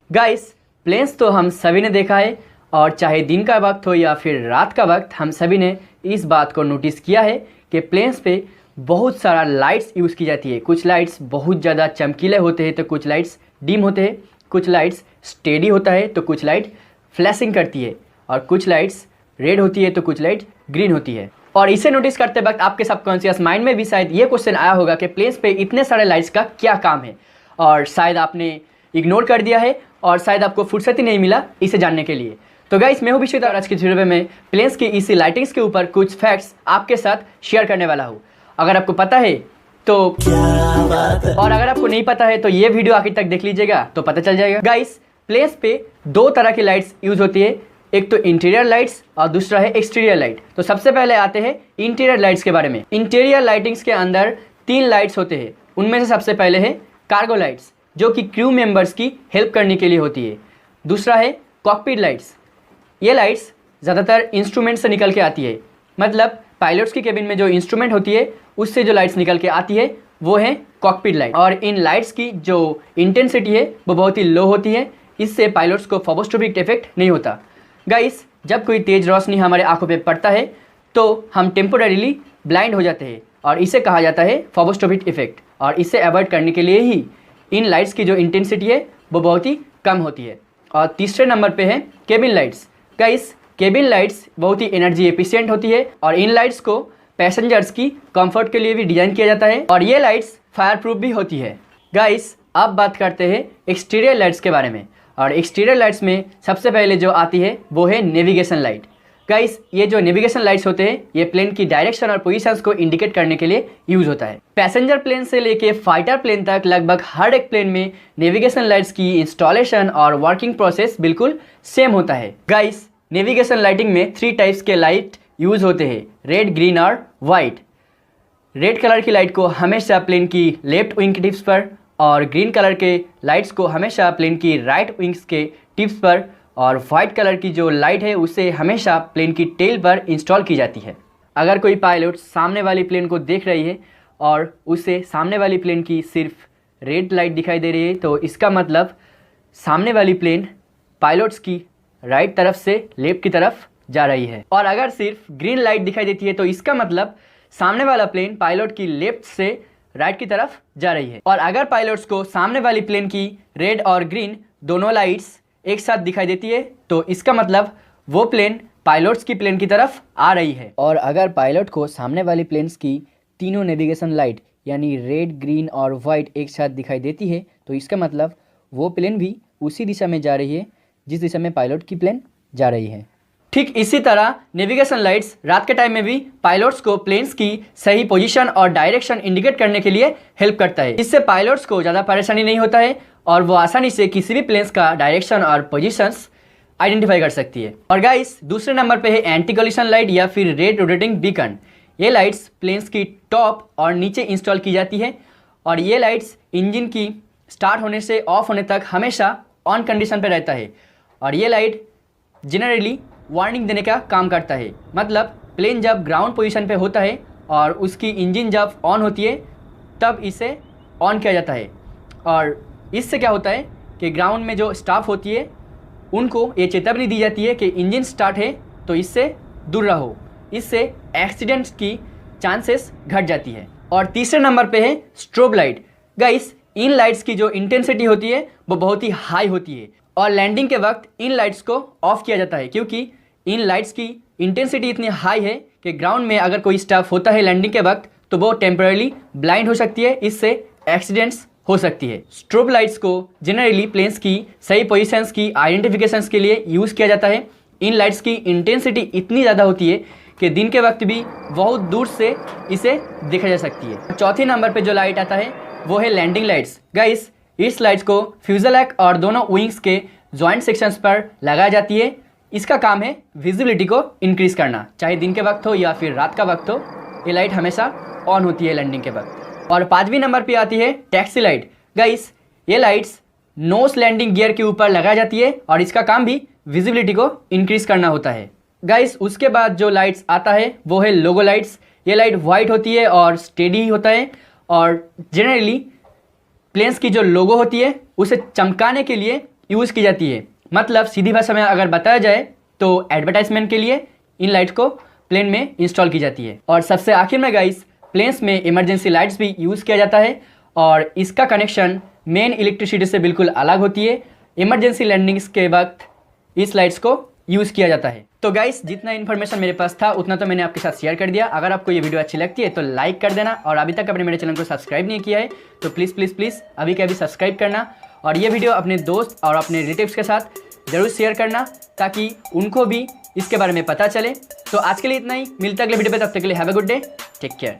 Guys, planes तो हम सभी ने देखा है और चाहे दिन का वक्त हो या फिर रात का वक्त, हम सभी ने इस बात को नोटिस किया है कि प्लेन्स पे बहुत सारा लाइट्स यूज़ की जाती है। कुछ लाइट्स बहुत ज़्यादा चमकीले होते हैं तो कुछ लाइट्स डिम होते हैं, कुछ लाइट्स स्टेडी होता है तो कुछ लाइट फ्लैशिंग करती है, और कुछ लाइट्स रेड होती है तो कुछ लाइट ग्रीन होती है। और इसे नोटिस करते वक्त आपके सबकॉन्शियस माइंड में भी शायद ये क्वेश्चन आया होगा कि प्लेन्स पे इतने सारे लाइट्स का क्या काम है, और शायद आपने इग्नोर कर दिया है और शायद आपको फुर्सत ही नहीं मिला इसे जानने के लिए। तो गाइस, मैं हूं विश्व और आज की वीडियो में मैं प्लेन्स की इसी लाइटिंग्स के ऊपर कुछ फैक्ट्स आपके साथ शेयर करने वाला हूं। अगर आपको पता है तो और अगर आपको नहीं पता है तो ये वीडियो आखिर तक देख लीजिएगा तो पता चल जाएगा। गाइस, प्लेन्स पे दो तरह की लाइट्स यूज होती है, एक तो इंटीरियर लाइट्स और दूसरा है एक्सटीरियर लाइट। तो सबसे पहले आते हैं इंटीरियर लाइट्स के बारे में। इंटीरियर लाइटिंग्स के अंदर 3 लाइट्स होते हैं। उनमें से सबसे पहले है कार्गो लाइट्स, जो कि क्रू मेंबर्स की हेल्प करने के लिए होती है। दूसरा है कॉकपिट लाइट्स। ये लाइट्स ज़्यादातर इंस्ट्रूमेंट से निकल के आती है, मतलब पायलट्स की केबिन में जो इंस्ट्रूमेंट होती है उससे जो लाइट्स निकल के आती है वो है कॉकपिट लाइट। और इन लाइट्स की जो इंटेंसिटी है वो बहुत ही लो होती है, इससे पायलट्स को फोबोस्टोपिक इफेक्ट नहीं होता। गाइस, जब कोई तेज़ रोशनी हमारे आंखों पे पड़ता है तो हम टेम्पोरेरीली ब्लाइंड हो जाते हैं और इसे कहा जाता है फोबोस्टोपिक इफेक्ट, और इसे अवॉइड करने के लिए ही इन लाइट्स की जो इंटेंसिटी है वो बहुत ही कम होती है। और तीसरे नंबर पे है cabin lights. Guys, cabin lights बहुत ही एनर्जी एफिशिएंट होती है और इन लाइट्स को पैसेंजर्स की कंफर्ट के लिए भी डिज़ाइन किया जाता है, और ये लाइट्स फायर प्रूफ भी होती है। गाइस, अब बात करते हैं एक्सटीरियर लाइट्स के बारे में। और एक्सटीरियर लाइट्स में सबसे पहले जो आती है वो है नेविगेशन लाइट। गाइस, ये जो नेविगेशन लाइट्स होते हैं ये प्लेन की डायरेक्शन और पोजीशंस को इंडिकेट करने के लिए यूज होता है। पैसेंजर प्लेन से लेके फाइटर प्लेन तक लगभग हर एक प्लेन में नेविगेशन लाइट्स की इंस्टॉलेशन और वर्किंग प्रोसेस बिल्कुल सेम होता है। गाइस, नेविगेशन लाइटिंग में 3 टाइप्स के लाइट यूज होते हैं, रेड, ग्रीन और वाइट। रेड कलर की लाइट को हमेशा प्लेन की लेफ्ट विंग के टिप्स पर, और ग्रीन कलर के लाइट्स को हमेशा प्लेन की राइट विंग्स के टिप्स पर, और वाइट कलर की जो लाइट है उसे हमेशा प्लेन की टेल पर इंस्टॉल की जाती है। अगर कोई पायलट सामने वाली प्लेन को देख रही है और उसे सामने वाली प्लेन की सिर्फ रेड लाइट दिखाई दे रही है तो इसका मतलब सामने वाली प्लेन पायलट्स की राइट तरफ से लेफ्ट की तरफ जा रही है। और अगर सिर्फ ग्रीन लाइट दिखाई देती है तो इसका मतलब सामने वाला प्लेन पायलट की लेफ्ट से राइट की तरफ जा रही है। और अगर पायलट्स को सामने वाली प्लेन की रेड और ग्रीन दोनों लाइट्स एक साथ दिखाई देती है तो इसका मतलब वो प्लेन पायलट्स की प्लेन की तरफ आ रही है। और अगर पायलट को सामने वाली प्लेन्स की तीनों नेविगेशन लाइट यानी रेड, ग्रीन और वाइट एक साथ दिखाई देती है तो इसका मतलब वो प्लेन भी उसी दिशा में जा रही है जिस दिशा में पायलट की प्लेन जा रही है। ठीक इसी तरह नेविगेशन लाइट्स रात के टाइम में भी पायलट्स को प्लेन्स की सही पोजीशन और डायरेक्शन इंडिकेट करने के लिए हेल्प करता है। इससे पायलट्स को ज़्यादा परेशानी नहीं होता है और वो आसानी से किसी भी प्लेन्स का डायरेक्शन और पोजीशंस आइडेंटिफाई कर सकती है। और गाइस, दूसरे नंबर पे है एंटी कोलिशन लाइट या फिर रेड रोटेटिंग बीकन। ये लाइट्स प्लेन्स की टॉप और नीचे इंस्टॉल की जाती है, और ये लाइट्स इंजन की स्टार्ट होने से ऑफ होने तक हमेशा ऑन कंडीशन पे रहता है। और ये लाइट जनरली वार्निंग देने का काम करता है, मतलब प्लेन जब ग्राउंड पोजीशन पे होता है और उसकी इंजन जब ऑन होती है तब इसे ऑन किया जाता है। और इससे क्या होता है कि ग्राउंड में जो स्टाफ होती है उनको ये चेतावनी दी जाती है कि इंजन स्टार्ट है तो इससे दूर रहो। इससे एक्सीडेंट्स की चांसेस घट जाती है। और तीसरे नंबर पे है strobe light. Guys, in lights की जो इंटेंसिटी होती है वो बहुत ही हाई होती है, और लैंडिंग के वक्त इन लाइट्स को ऑफ किया जाता है क्योंकि इन लाइट्स की इंटेंसिटी इतनी हाई है कि ग्राउंड में अगर कोई स्टाफ होता है लैंडिंग के वक्त तो वो टेम्पररी ब्लाइंड हो सकती है, इससे एक्सीडेंट्स हो सकती है। स्ट्रोब लाइट्स को जनरली प्लेन्स की सही पोजीशंस की आइडेंटिफिकेशंस के लिए यूज़ किया जाता है। इन लाइट्स की इंटेंसिटी इतनी ज़्यादा होती है कि दिन के वक्त भी बहुत दूर से इसे देखा जा सकती है। चौथे नंबर पर जो लाइट आता है वो है लैंडिंग लाइट्स। गाइस, इस लाइट्स को फ्यूजलैग और दोनों विंग्स के जॉइंट सेक्शंस पर लगाई जाती है। इसका काम है विजिबिलिटी को इंक्रीज करना, चाहे दिन के वक्त हो या फिर रात का वक्त हो, ये लाइट हमेशा ऑन होती है लैंडिंग के वक्त। और 5वीं नंबर पे आती है टैक्सी लाइट। गाइस, ये लाइट्स नोस लैंडिंग गियर के ऊपर लगाई जाती है और इसका काम भी विजिबिलिटी को इंक्रीज करना होता है। गाइस, उसके बाद जो लाइट्स आता है वो है लोगो लाइट्स। ये लाइट वाइट होती है और स्टेडी होता है, और जनरली प्लेन्स की जो लोगो होती है उसे चमकाने के लिए यूज़ की जाती है। मतलब सीधी भाषा में अगर बताया जाए तो एडवर्टाइजमेंट के लिए इन लाइट को प्लेन में इंस्टॉल की जाती है। और सबसे आखिर में गाइस, प्लेन्स में इमरजेंसी लाइट्स भी यूज़ किया जाता है और इसका कनेक्शन मेन इलेक्ट्रिसिटी से बिल्कुल अलग होती है। इमरजेंसी लैंडिंग्स के वक्त इस लाइट्स को यूज़ किया जाता है। तो गाइस, जितना इन्फॉर्मेशन मेरे पास था उतना तो मैंने आपके साथ शेयर कर दिया। अगर आपको ये वीडियो अच्छी लगती है तो लाइक कर देना, और अभी तक आपने मेरे चैनल को सब्सक्राइब नहीं किया है तो प्लीज़ प्लीज़ प्लीज़ अभी के अभी सब्सक्राइब करना, और ये वीडियो अपने दोस्त और अपने रिलेटिव्स के साथ ज़रूर शेयर करना ताकि उनको भी इसके बारे में पता चले। तो आज के लिए इतना ही, मिलता अगले वीडियो पे, तब तक के लिए have a good day, take care.